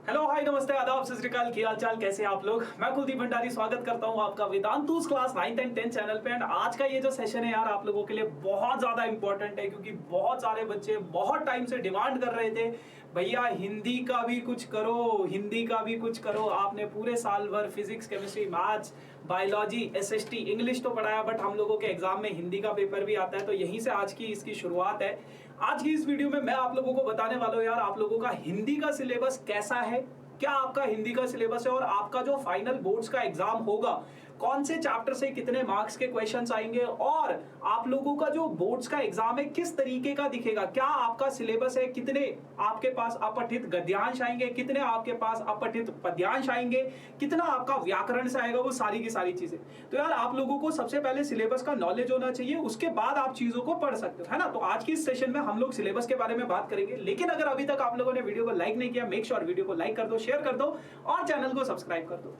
Hello hi नमस्ते आदाब सत श्री अकाल, क्या हाल चाल, कैसे हैं आप लोग। मैं कुलदीप भंडारी स्वागत करता हूं आपका Vedantu's class 9th and 10th channel पे। एंड आज का ये जो सेशन है यार आप लोगों के लिए बहुत ज्यादा इंपॉर्टेंट है, क्योंकि बहुत सारे बच्चे बहुत टाइम से डिमांड कर रहे थे भैया हिंदी का भी कुछ करो, हिंदी का भी कुछ करो। आपने पूरे साल भर physics, chemistry, maths, biology, SST, English तो पढ़ाया, बट हम लोगों के एग्जाम में हिंदी का पेपर भी आता है। तो यहीं से आज की इसकी शुरुआत है। आज की इस वीडियो में मैं आप लोगों को बताने वाला हूं यार आप लोगों का हिंदी का सिलेबस कैसा है, क्या आपका हिंदी का सिलेबस है, और आपका जो फाइनल बोर्ड्स का एग्जाम होगा कौन से चैप्टर से कितने मार्क्स के क्वेश्चंस आएंगे, और आप लोगों का जो बोर्ड्स का एग्जाम है किस तरीके का दिखेगा, क्या आपका सिलेबस है, कितने आपके पास अपठित गद्यांश आएंगे, कितने आपके पास अपठित पद्यांश आएंगे, कितना आपका व्याकरण से आएगा, वो सारी की सारी चीजें। तो यार आप लोगों को सबसे पहले सिलेबस का नॉलेज होना चाहिए, उसके बाद आप चीजों को पढ़ सकते हो, है ना। तो आज की इस सेशन में हम लोग सिलेबस के बारे में बात करेंगे। लेकिन अगर अभी तक आप लोगों ने वीडियो को लाइक नहीं किया, मेक श्योर वीडियो को लाइक कर दो, शेयर कर दो और चैनल को सब्सक्राइब कर दो।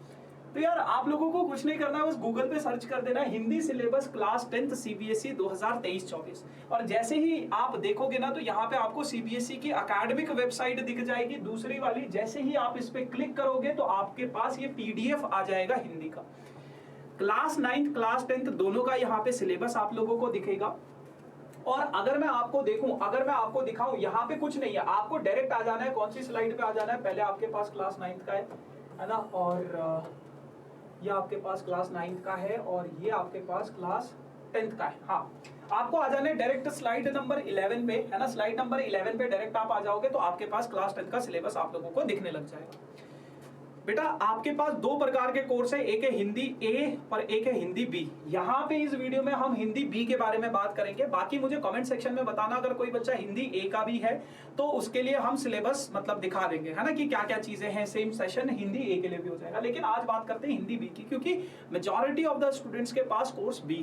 तो यार आप लोगों को कुछ नहीं करना है, बस गूगल पे सर्च कर देना Hindi syllabus class 10th CBSE 2023-24, और जैसे ही आप देखोगे ना तो यहाँ पे आपको सीबीएसई की एकेडमिक वेबसाइट दिख जाएगी, दूसरी वाली। जैसे ही आप इस पे क्लिक करोगे तो आपके पास ये पीडीएफ आ जाएगा हिंदी का। क्लास 9th क्लास 10th दोनों का यहाँ पे सिलेबस आप लोगों को दिखेगा। और अगर मैं आपको देखूं, अगर मैं आपको दिखाऊं, यहाँ पे कुछ नहीं है, आपको डायरेक्ट आ जाना है। कौन सी स्लाइड पे आ जाना है, पहले आपके पास क्लास 9th का है ना, और ये आपके पास क्लास 9th का है, और ये आपके पास क्लास 10th का है। हाँ, आपको आ जाना है डायरेक्ट स्लाइड नंबर 11 पे, है ना। स्लाइड नंबर 11 पे डायरेक्ट आप आ जाओगे तो आपके पास क्लास 10th का सिलेबस आप लोगों को दिखने लग जाएगा। बेटा आपके पास दो प्रकार के कोर्स है, एक है हिंदी ए और एक है हिंदी बी। यहाँ पे इस वीडियो में हम हिंदी बी के बारे में बात करेंगे। बाकी मुझे कमेंट सेक्शन में बताना अगर कोई बच्चा हिंदी ए का भी है तो उसके लिए हम सिलेबस मतलब दिखा देंगे, है ना, कि क्या क्या चीजें हैं। सेम सेशन हिंदी ए के लिए भी हो जाएगा। लेकिन आज बात करते हैं हिंदी बी की, क्योंकि मेजॉरिटी ऑफ द स्टूडेंट्स के पास कोर्स बी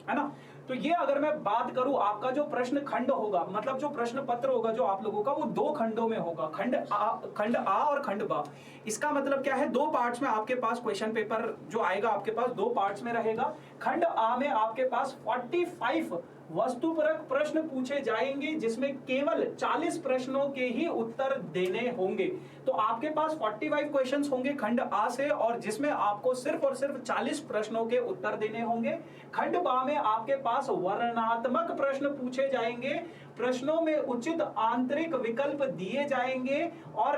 है ना। तो ये अगर मैं बात करूं, आपका जो प्रश्न खंड होगा, मतलब जो प्रश्न पत्र होगा जो आप लोगों का, वो दो खंडों में होगा, खंड आ और खंड बा। इसका मतलब क्या है, दो पार्ट्स में आपके पास क्वेश्चन पेपर जो आएगा आपके पास दो पार्ट्स में रहेगा। खंड आ में आपके पास 45 वस्तुपरक प्रश्न पूछे जाएंगे, जिसमें केवल 40 प्रश्नों के ही उत्तर देने होंगे। तो आपके पास 45 क्वेश्चंस होंगे खंड आ से, और जिसमें आपको सिर्फ और सिर्फ 40 प्रश्नों के उत्तर देने होंगे। खंड बा में आपके पास वर्णनात्मक प्रश्न पूछे जाएंगे, प्रश्नों में उचित आंतरिक विकल्प दिए जाएंगे, और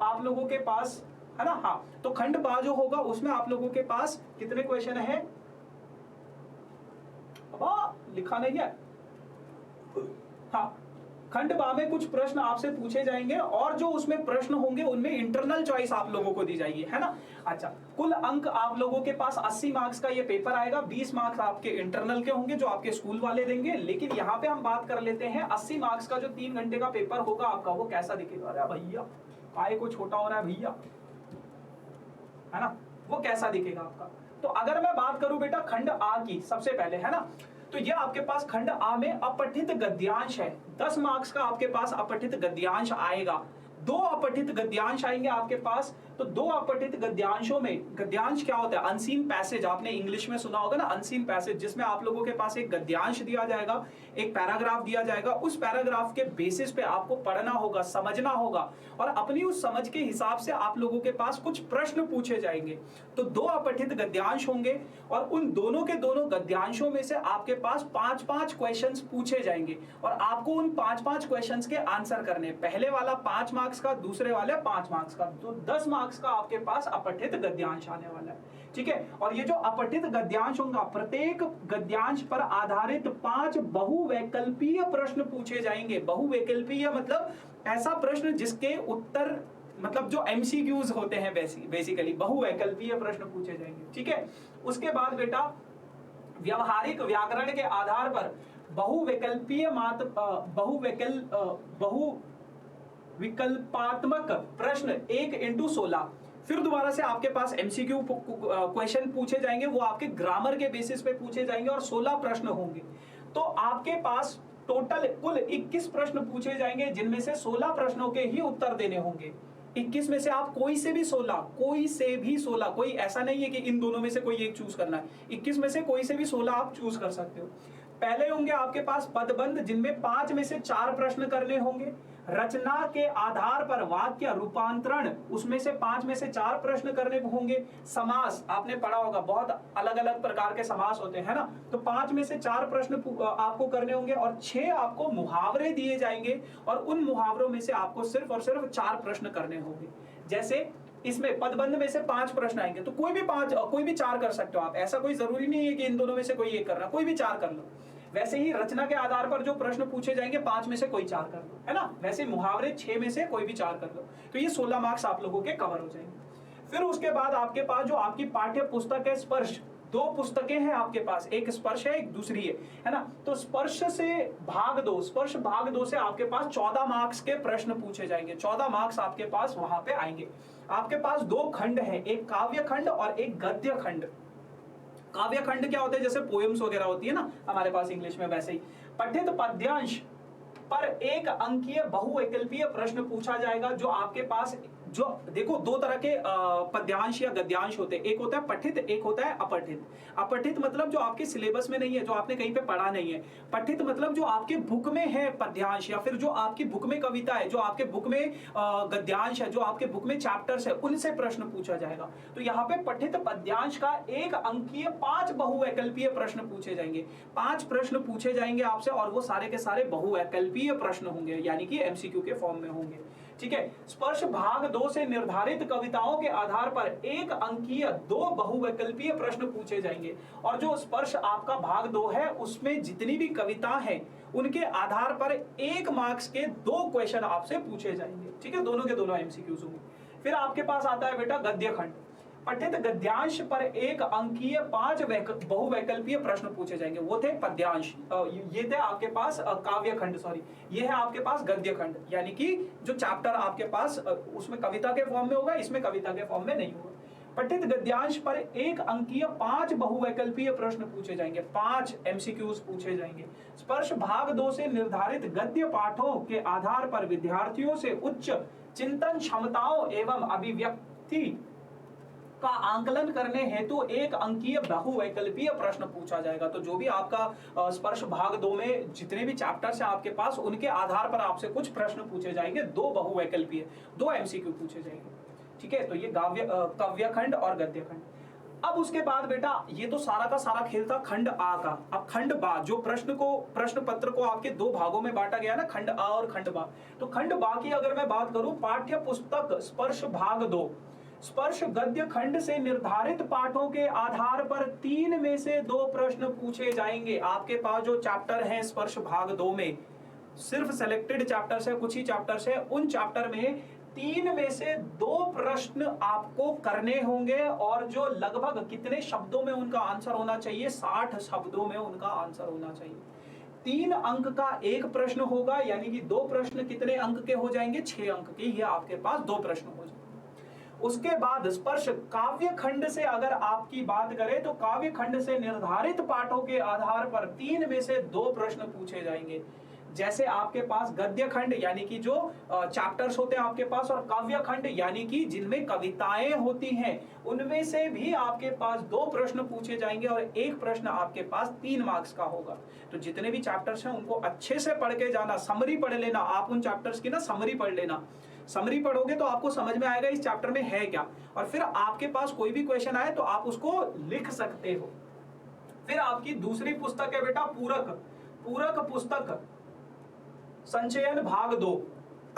आप लोगों के पास, है ना। हाँ, तो खंड बा जो होगा उसमें आप लोगों के पास कितने क्वेश्चन है, लिखा नहीं है। हाँ, खंड बा में कुछ प्रश्न आपसे पूछे जाएंगे, और जो उसमें प्रश्न होंगे उनमें इंटरनल चॉइस आप लोगों को दी जाएगी, है ना। अच्छा, कुल अंक आप लोगों के पास 80 मार्क्स का ये पेपर आएगा। 20 मार्क्स आपके इंटरनल के होंगे जो आपके स्कूल वाले देंगे। लेकिन यहाँ पे हम बात कर लेते हैं 80 मार्क्स का जो 3 घंटे का पेपर होगा आपका, वो कैसा दिखेगा। अरे भैया काय को छोटा हो रहा है भैया, है ना, वो कैसा दिखेगा आपका। तो अगर मैं बात करूं बेटा खंड आ की सबसे पहले, है ना, तो ये आपके पास खंड आ में अपठित गद्यांश है। 10 मार्क्स का आपके पास अपठित गद्यांश आएगा। 2 अपठित गद्यांश आएंगे आपके पास। तो 2 अपठित गद्यांशों में, गद्यांश क्या होता है, अनसीन पैसेज, आपने इंग्लिश में सुना होगा ना, अनसीन पैसेज, जिसमें आप लोगों के पास एक गद्यांश दिया जाएगा, एक पैराग्राफ दिया जाएगा। उस पैराग्राफ के बेसिस पे आपको पढ़ना होगा, समझना होगा, और अपनी उस समझ के हिसाब से आप लोगों के पास कुछ प्रश्न पूछे जाएंगे। तो 2 अपठित गद्यांश होंगे, और उन दोनों के दोनों गद्यांशों में से आपके पास 5-5 क्वेश्चंस पूछे जाएंगे, और आपको उन 5-5 क्वेश्चंस के आंसर करने। पहले वाला 5 मार्क्स का, दूसरे वाले 5 मार्क्स का, तो 10 मार्क्स का आपके पास अपठित गद्यांश आने वाला है, ठीक है। और ये जो अपठित गद्यांश होगा, प्रत्येक गद्यांश पर आधारित 5 बहुवैकल्पीय प्रश्न पूछे जाएंगे। बहुवैकल्पीय मतलब ऐसा प्रश्न जिसके उत्तर, मतलब जो एमसीक्यूज होते हैं बेसिकली, बहुवैकल्पीय प्रश्न पूछे जाएंगे, ठीक है। उसके बाद बेटा व्यवहारिक व्याकरण के आधार पर बहुविकल्पात्मक प्रश्न 1x16। फिर दोबारा से आपके पास एमसीक्यू क्वेश्चन पूछे जाएंगे, वो आपके ग्रामर के बेसिस पे पूछे जाएंगे, और 16 प्रश्न होंगे। तो आपके पास टोटल कुल 21 प्रश्न पूछे जाएंगे, जिनमें से 16 प्रश्नों के ही उत्तर देने होंगे। 21 में से आप कोई से भी 16, कोई ऐसा नहीं है कि इन दोनों में से कोई एक चूज करना है। 21 में से कोई से भी 16 आप चूज कर सकते हो। पहले होंगे आपके पास पदबंध, जिनमें 5 में से 4 प्रश्न करने होंगे। रचना के आधार पर वाक्य रूपांतरण, उसमें से 5 में से 4 प्रश्न करने होंगे। समास आपने पढ़ा होगा, बहुत अलग अलग प्रकार के समास होते हैं ना, तो 5 में से 4 प्रश्न आपको करने होंगे और 6 आपको मुहावरे दिए जाएंगे और उन मुहावरों में से आपको सिर्फ और सिर्फ 4 प्रश्न करने होंगे। जैसे इसमें पदबंध में से 5 प्रश्न आएंगे तो कोई भी 4 कर सकते हो आप, ऐसा कोई जरूरी नहीं है कि इन दोनों में से कोई एक करना, कोई भी 4 कर लो। वैसे ही रचना के आधार पर जो प्रश्न पूछे जाएंगे 5 में से कोई 4 कर लो, है ना। वैसे मुहावरे 6 में से कोई भी 4 कर लो, तो ये 16 मार्क्स आप लोगों के कवर हो जाएंगे। फिर उसके बाद आपके पास जो आपकी पाठ्य पुस्तक है स्पर्श, 2 पुस्तकें हैं आपके पास, एक स्पर्श है एक दूसरी है ना। तो स्पर्श से भाग 2, स्पर्श भाग 2 से आपके पास 14 मार्क्स के प्रश्न पूछे जाएंगे, 14 मार्क्स आपके पास वहां पे आएंगे। आपके पास 2 खंड है, एक काव्य खंड और एक गद्य खंड। काव्य खंड क्या होता है, जैसे पोएम्स वगैरह होती है ना हमारे पास इंग्लिश में, वैसे ही पठित पद्यांश पर 1 अंकीय बहुविकल्पीय प्रश्न पूछा जाएगा। जो आपके पास जो देखो 2 तरह के पद्यांश या गद्यांश होते हैं, एक होता है पठित, एक होता है अपठित। अपठित मतलब जो आपके सिलेबस में नहीं है, जो आपने कहीं पे पढ़ा नहीं है। पठित मतलब जो आपके बुक में है पद्यांश, या फिर जो आपकी बुक में कविता है, जो आपके बुक में गद्यांश है, जो आपके बुक में चैप्टर्स है, उनसे प्रश्न पूछा जाएगा। तो यहाँ पे पठित पद्यांश का 1 अंकीय 5 बहुवैकल्पीय प्रश्न पूछे जाएंगे। 5 प्रश्न पूछे जाएंगे आपसे और वो सारे के सारे बहुवैकल्पीय प्रश्न होंगे, यानी कि एमसीक्यू के फॉर्म में होंगे। ठीक है। स्पर्श भाग 2 से निर्धारित कविताओं के आधार पर 1 अंकीय 2 बहुवैकल्पीय प्रश्न पूछे जाएंगे। और जो स्पर्श आपका भाग 2 है उसमें जितनी भी कविता है उनके आधार पर 1 मार्क्स के 2 क्वेश्चन आपसे पूछे जाएंगे। ठीक है, दोनों के दोनों एमसीक्यूज होंगे। फिर आपके पास आता है बेटा गद्य खंड। पठित गद्यांश पर 1 अंकीय 5 बहुवैकल्पीय प्रश्न पूछे जाएंगे। वो थे पद्यांश, ये थे आपके पास काव्य खंड, सॉरी ये है आपके पास गद्य खंड, यानी कि जो चैप्टर आपके पास उसमें कविता के फॉर्म में होगा, इसमें कविता के फॉर्म में नहीं होगा। पठित गद्यांश पर 1 अंकीय 5 बहुवैकल्पीय प्रश्न पूछे जाएंगे, 5 एमसीक्यूज पूछे जाएंगे। स्पर्श भाग 2 से निर्धारित गद्य पाठों के आधार पर विद्यार्थियों से उच्च चिंतन क्षमताओं एवं अभिव्यक्ति का आंकलन करने हेतु 1 अंकीय बहुवैकल्पीय प्रश्न पूछा जाएगा। तो जो भी आपका स्पर्श भाग 2 में जितने भी चैप्टर्स हैं आपके पास, उनके आधार पर आपसे कुछ प्रश्न पूछे जाएंगे, 2 बहुवैकल्पीय, 2 एमसीक्यू पूछे जाएंगे। ठीक है, तो ये काव्य खंड और गद्य खंड। अब उसके बाद बेटा ये तो सारा का सारा खेल था खंड आ का। अब खंड बा, जो प्रश्न पत्र को आपके 2 भागों में बांटा गया ना, खंड आ और खंड बा। तो खंड बा की अगर मैं बात करूं, पाठ्य पुस्तक स्पर्श भाग 2, स्पर्श गद्य खंड से निर्धारित पाठों के आधार पर 3 में से 2 प्रश्न पूछे जाएंगे। आपके पास जो चैप्टर हैं स्पर्श भाग 2 में, सिर्फ सेलेक्टेड चैप्टर्स है, कुछ ही चैप्टर्स है, उन चैप्टर में 3 में से 2 प्रश्न आपको करने होंगे। और जो लगभग कितने शब्दों में उनका आंसर होना चाहिए, 60 शब्दों में उनका आंसर होना चाहिए। 3 अंक का 1 प्रश्न होगा, यानी कि 2 प्रश्न कितने अंक के हो जाएंगे, 6 अंक के। ये आपके पास 2 प्रश्न हो जाएंगे। उसके बाद स्पर्श काव्य खंड से अगर आपकी बात करें तो काव्य खंड से निर्धारित पाठों के आधार पर 3 में से 2 प्रश्न पूछे जाएंगे। जैसे आपके पास गद्य खंड यानी कि जो चैप्टर्स होते हैं आपके पास, और काव्य खंड यानी कि जिनमें कविताएं होती हैं, उनमें से भी आपके पास 2 प्रश्न पूछे जाएंगे और 1 प्रश्न आपके पास 3 मार्क्स का होगा। तो जितने भी चैप्टर्स हैं उनको अच्छे से पढ़ के जाना, समरी पढ़ लेना, आप उन चैप्टर्स की ना समरी पढ़ लेना। समरी पढ़ोगे तो आपको समझ में आएगा इस चैप्टर में है क्या, और फिर आपके पास कोई भी क्वेश्चन आए तो आप उसको लिख सकते हो। फिर आपकी दूसरी पुस्तक है बेटा पूरक पुस्तक संचयन भाग 2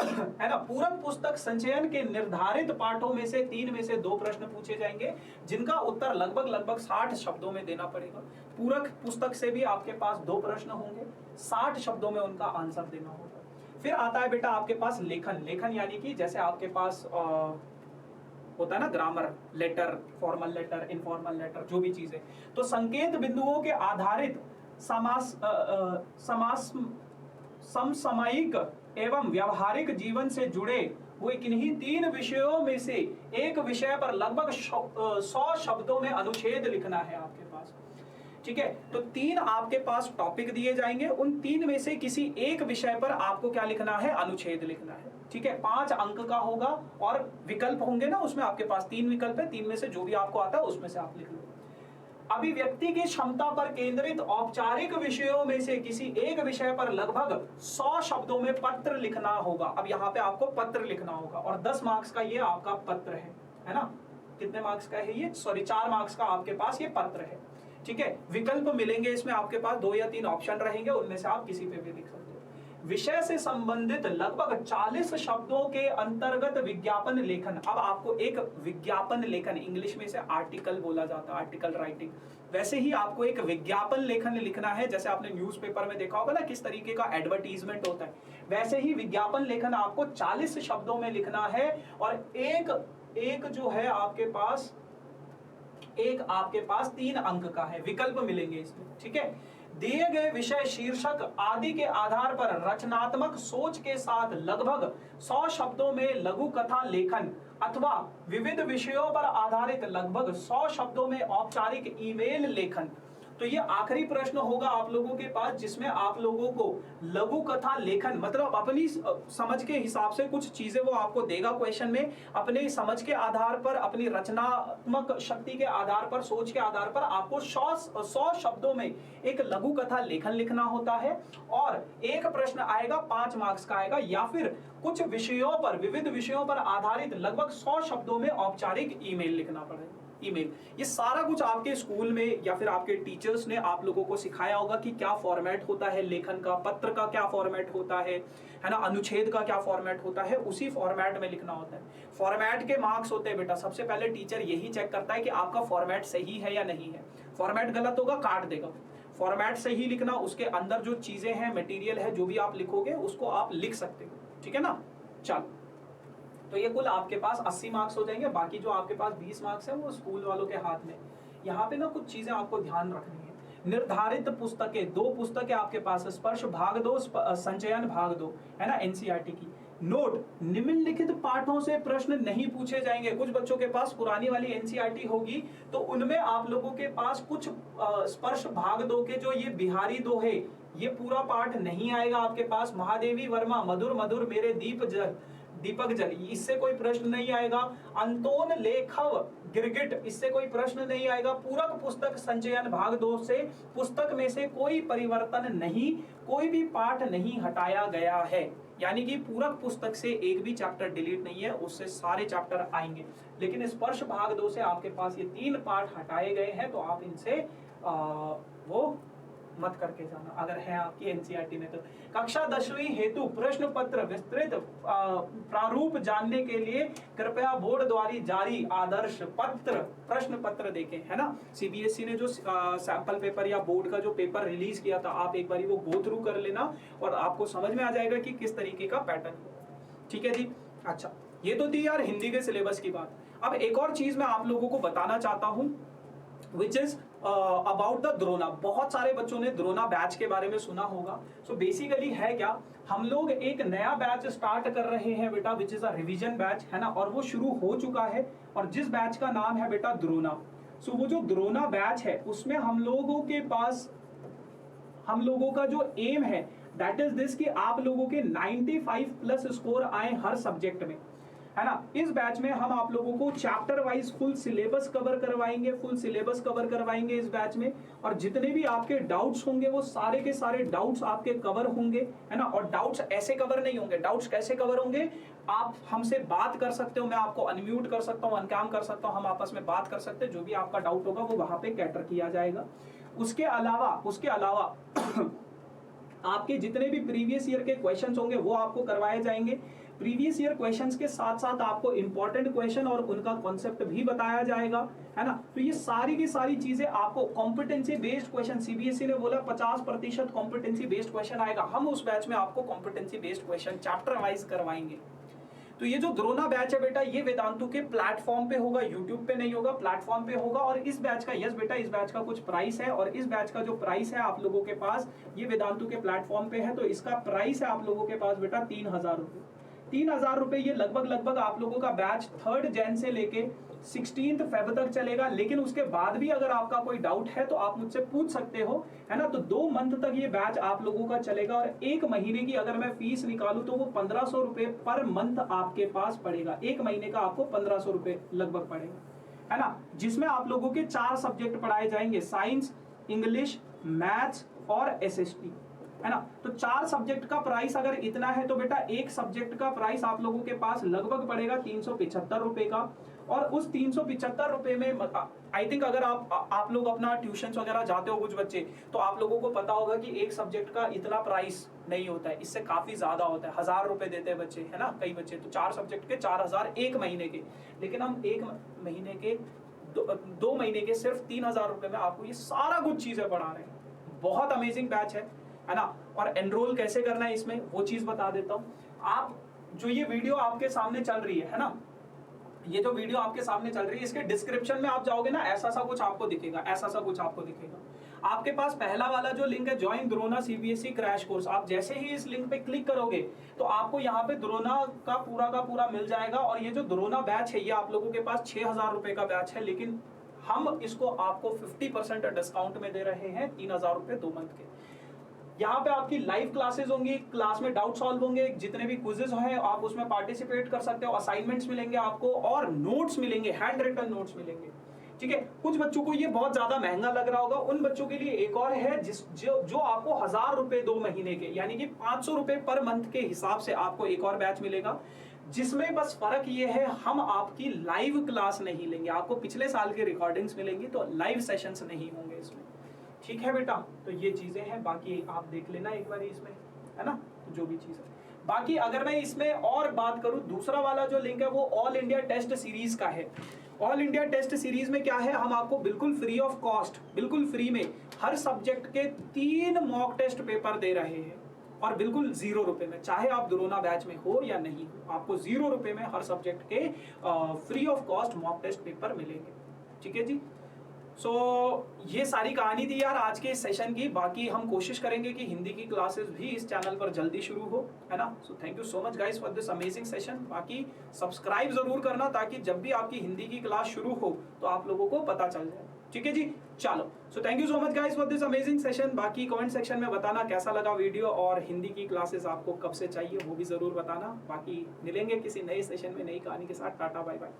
है ना। पूरक पुस्तक संचयन के निर्धारित पाठों में से 3 में से 2 प्रश्न पूछे जाएंगे, जिनका उत्तर लगभग 60 शब्दों में देना पड़ेगा। पूरक पुस्तक से भी आपके पास 2 प्रश्न होंगे, 60 शब्दों में उनका आंसर देना होगा। फिर आता है बेटा आपके पास लेखन यानी कि जैसे आपके पास होता है ना grammar, letter, formal letter, informal letter, जो भी चीजें। तो संकेत बिंदुओं के आधारित समसामयिक एवं व्यावहारिक जीवन से जुड़े हुए किन्हीं 3 विषयों में से एक विषय पर लगभग 100 शब्दों में अनुच्छेद लिखना है आपके पास। ठीक है, तो 3 आपके पास टॉपिक दिए जाएंगे, उन 3 में से किसी एक विषय पर आपको क्या लिखना है, अनुच्छेद लिखना है। ठीक है, 5 अंक का होगा और विकल्प होंगे ना, उसमें आपके पास 3 विकल्प है, 3 में से जो भी आपको आता है उसमें से आप लिख लो। अभिव्यक्ति की क्षमता पर केंद्रित औपचारिक विषयों में से किसी एक विषय पर लगभग 100 शब्दों में पत्र लिखना होगा। अब यहाँ पे आपको पत्र लिखना होगा और 10 मार्क्स का ये आपका पत्र है ना। कितने मार्क्स का है ये? सॉरी 4 मार्क्स का आपके पास ये पत्र है। ठीक है, विकल्प मिलेंगे इसमें आपके पास 2 या 3 ऑप्शन रहेंगे, उनमें से आप किसी पे भी लिख सकते हो। विषय से संबंधित लगभग 40 शब्दों के अंतर्गत विज्ञापन लेखन। अब आपको एक विज्ञापन लेखन, इंग्लिश में इसे आर्टिकल बोला जाता है, आर्टिकल राइटिंग। वैसे ही आपको एक विज्ञापन लेखन लिखना है, जैसे आपने न्यूज़पेपर में देखा होगा ना किस तरीके का एडवर्टीजमेंट होता है, वैसे ही विज्ञापन लेखन आपको 40 शब्दों में लिखना है। और एक जो है आपके पास 3 अंक का है, विकल्प मिलेंगे इसमें। ठीक है, दिए गए विषय, शीर्षक आदि के आधार पर रचनात्मक सोच के साथ लगभग 100 शब्दों में लघु कथा लेखन अथवा विविध विषयों पर आधारित लगभग 100 शब्दों में औपचारिक ईमेल लेखन। तो ये आखिरी प्रश्न होगा आप लोगों के पास, जिसमें आप लोगों को लघु कथा लेखन मतलब अपनी समझ के हिसाब से कुछ चीजें वो आपको देगा क्वेश्चन में, अपने समझ के आधार पर, अपनी रचनात्मक शक्ति के आधार पर, सोच के आधार पर आपको 100 शब्दों में एक लघु कथा लेखन लिखना होता है। और एक प्रश्न आएगा 5 मार्क्स का आएगा, या फिर कुछ विषयों पर, विविध विषयों पर आधारित लगभग 100 शब्दों में औपचारिक ईमेल लिखना पड़ेगा। ईमेल, ये सारा कुछ आपके स्कूल में या फिर आपके टीचर्स ने आप लोगों को सिखाया होगा कि क्या फॉर्मेट होता है लेखन का, पत्र का क्या फॉर्मेट होता है ना, अनुच्छेद का क्या फॉर्मेट होता है, उसी फॉर्मेट में लिखना होता है। फॉर्मेट के मार्क्स होते हैं बेटा, सबसे पहले टीचर यही चेक करता है कि आपका फॉर्मेट सही है या नहीं है। फॉर्मेट गलत होगा काट देगा। फॉर्मेट सही लिखना, उसके अंदर जो चीजें हैं, मटेरियल है, जो भी आप लिखोगे उसको आप लिख सकते हो। ठीक है ना। चलो, तो ये कुल आपके पास 80 मार्क्स हो जाएंगे। बाकी जो आपके पास 20 मार्क्स है वो स्कूल वालों के हाथ में। यहाँ पे ना कुछ चीजें आपको ध्यान रखनी है। निर्धारित पुस्तकें, 2 पुस्तकें आपके पास, स्पर्श भाग 2, संचयन भाग 2 है ना, एनसीईआरटी की। नोट, निम्नलिखित पाठों से प्रश्न नहीं पूछे जाएंगे। कुछ बच्चों के पास पुरानी वाली एनसीईआरटी होगी तो उनमें आप लोगों के पास कुछ स्पर्श भाग 2 के जो ये बिहारी 2 है, ये पूरा पाठ नहीं आएगा आपके पास। महादेवी वर्मा, मधुर मधुर मेरे दीपक जल, इससे कोई प्रश्न नहीं आएगा। अंतोन लेखव गिरगिट, इससे कोई प्रश्न नहीं आएगा। पूरक पुस्तक संचयन भाग 2 से पुस्तक में से कोई परिवर्तन नहीं, कोई भी पाठ नहीं हटाया गया है, यानी कि पूरक पुस्तक से एक भी चैप्टर डिलीट नहीं है, उससे सारे चैप्टर आएंगे। लेकिन स्पर्श भाग 2 से आपके पास ये 3 पाठ हटाए गए हैं, तो आप इनसे वो मत करके जाना अगर है आपकी एनसीईआरटी में। तो कक्षा 10वीं हेतु प्रश्न पत्र विस्तृत प्रारूप जानने के लिए कृपया बोर्ड द्वारा जारी आदर्श पत्र प्रश्न पत्र देखें, है ना। सीबीएसई ने जो सैंपल पेपर या बोर्ड का जो पेपर रिलीज किया था, आप एक बार वो गो थ्रू कर लेना और आपको समझ में आ जाएगा कि किस तरीके का पैटर्न है। ठीक है जी। अच्छा, ये तो थी यार हिंदी के सिलेबस की बात। अब एक और चीज मैं आप लोगों को बताना चाहता हूं, which is about the Drona. बहुत सारे बच्चों ने द्रोणा बैच के बारे में सुना होगा। सो बेसिकली है क्या, हम लोग एक नया बैच स्टार्ट कर रहे हैं बेटा, which is a revision batch, है ना, और वो शुरू हो चुका है। और जिस बैच का नाम है बेटा द्रोणा। सो वो जो द्रोणा बैच है उसमें हम लोगों का जो एम है दैट इज दिस कि आप लोगों के 95 प्लस स्कोर आए हर सब्जेक्ट में, है ना। इस बैच में हम आप लोगों को chapter wise full syllabus cover करवाएंगे इस बैच में। और जितने भी आपके डाउट्स होंगे वो सारे के सारे डाउट्स आपके कवर होंगे, है ना। और डाउट्स ऐसे कवर नहीं होंगे, डाउट्स कैसे कवर होंगे, आप हमसे बात कर सकते हो, मैं आपको अनम्यूट कर सकता हूँ, अनकाम कर सकता हूँ, हम आपस में बात कर सकते हैं। जो भी आपका डाउट होगा वो वहां पे कैटर किया जाएगा। उसके अलावा आपके जितने भी प्रीवियस ईयर के क्वेश्चंस होंगे वो आपको करवाए जाएंगे। प्रीवियस ईयर क्वेश्चंस के साथ साथ आपको इंपॉर्टेंट क्वेश्चन और उनका कॉन्सेप्ट भी बताया जाएगा, है ना। तो ये सारी की सारी चीजें आपको कॉम्पिटेंसी बेस्ड क्वेश्चन, सीबीएसई ने बोला 50% कॉम्पिटेंसी बेस्ड क्वेश्चन आएगा, हम उस बैच में आपको competency based question chapter wise करवाएंगे। तो ये जो द्रोणा बैच है बेटा, ये वेदांतु के प्लेटफॉर्म पे होगा, यूट्यूब पे नहीं होगा, प्लेटफॉर्म पे होगा। और इस बैच का, यस बेटा, इस बैच का कुछ प्राइस है, और इस बैच का जो प्राइस है आप लोगों के पास, ये वेदांतु के प्लेटफॉर्म पे है, तो इसका प्राइस है आप लोगों के पास बेटा 3000 रुपए। 3000 रुपए ये लगभग आप लोगों का बैच 3 जन से लेके 16 फेब तक चलेगा। लेकिन उसके बाद भी अगर आपका कोई डाउट है तो आप मुझसे पूछ सकते हो, है ना। तो 2 मंथ तक ये बैच आप लोगों का चलेगा। और 1 महीने की अगर मैं फीस निकालूं तो वो 1500 रुपए पर मंथ आपके पास पड़ेगा। 1 महीने का आपको 1500 रुपए लगभग पड़ेगा, है ना, जिसमें आप लोगों के 4 सब्जेक्ट पढ़ाए जाएंगे, साइंस, इंग्लिश, मैथ्स और एसएसटी, है ना। तो 4 सब्जेक्ट का प्राइस अगर इतना है तो बेटा एक सब्जेक्ट का प्राइस आप लोगों के पास लगभग पड़ेगा 375 रुपए का। और उस 375 रुपए में आई थिंक अगर आप लोग अपना ट्यूशन वगैरह जाते हो कुछ बच्चे, तो आप लोगों को पता होगा कि एक सब्जेक्ट का इतना प्राइस नहीं होता है, इससे काफी ज्यादा होता है। 1000 रुपए देते हैं बच्चे, है ना, कई बच्चे तो 4 सब्जेक्ट के 4000 एक महीने के। लेकिन हम एक महीने के 2 महीने के सिर्फ 3000 रुपए में आपको ये सारा कुछ चीजें पढ़ा रहे हैं। बहुत अमेजिंग बैच है ना। और एनरोल कैसे करना है इसमें वो चीज बता देता हूँ। आप जो ये वीडियो आपके सामने चल रही है ना, ये जो वीडियो आपके सामने चल रही है, इसके डिस्क्रिप्शन में आप जाओगे ना, ऐसा सा कुछ आपको दिखेगा, ऐसा सा कुछ आपको दिखेगा। आपके पास पहला वाला जो लिंक है, join Drona CBSE crash course, आप जैसे ही इस लिंक पे क्लिक करोगे तो आपको यहाँ पे द्रोणा का पूरा मिल जाएगा। और ये जो द्रोणा बैच है ये आप लोगों के पास 6000 रुपए का बैच है, लेकिन हम इसको आपको 50% डिस्काउंट में दे रहे हैं, 3000 रुपए 2 मंथ के। यहाँ पे आपकी लाइव क्लासेस होंगी, क्लास में डाउट सॉल्व होंगे, जितने भी क्विजेस हैं आप उसमें पार्टिसिपेट कर सकते हो, असाइनमेंट्स मिलेंगे आपको और नोट्स मिलेंगे, हैंड रिटन नोट्स मिलेंगे। ठीक है, कुछ बच्चों को ये बहुत ज्यादा महंगा लग रहा होगा, उन बच्चों के लिए एक और है जो आपको 1000 रुपए 2 महीने के, यानी कि 500 रुपए पर मंथ के हिसाब से आपको एक और बैच मिलेगा, जिसमें बस फर्क ये है हम आपकी लाइव क्लास नहीं लेंगे, आपको पिछले साल की रिकॉर्डिंग्स मिलेंगी, तो लाइव सेशंस नहीं होंगे इसमें। ठीक है बेटा, तो ये चीजें हैं, बाकी आप देख लेना एक बार इसमें, है ना, तो जो भी चीज है। बाकी अगर मैं इसमें और बात करूं, दूसरा वाला जो लिंक है वो ऑल इंडिया टेस्ट सीरीज का है। ऑल इंडिया टेस्ट सीरीज में क्या है, हम आपको बिल्कुल फ्री ऑफ कॉस्ट, बिल्कुल फ्री में हर सब्जेक्ट के 3 मॉक टेस्ट पेपर दे रहे हैं, और बिल्कुल 0 रुपए में, चाहे आप द्रोणा बैच में हो या नहीं हो, आपको 0 रुपए में हर सब्जेक्ट के free of cost mock test paper मिलेंगे। ठीक है जी। ये सारी कहानी थी यार आज के इस सेशन की। बाकी हम कोशिश करेंगे कि हिंदी की क्लासेस भी इस चैनल पर जल्दी शुरू हो, है ना। So thank you so much guys for this amazing session. बाकी सब्सक्राइब जरूर करना, ताकि जब भी आपकी हिंदी की क्लास शुरू हो तो आप लोगों को पता चल जाए। ठीक है जी, चलो। So thank you so much guys for this amazing session. बाकी कमेंट सेक्शन में बताना कैसा लगा वीडियो, और हिंदी की क्लासेस आपको कब से चाहिए वो भी जरूर बताना। बाकी मिलेंगे किसी नए सेशन में नई कहानी के साथ। Tata bye bye.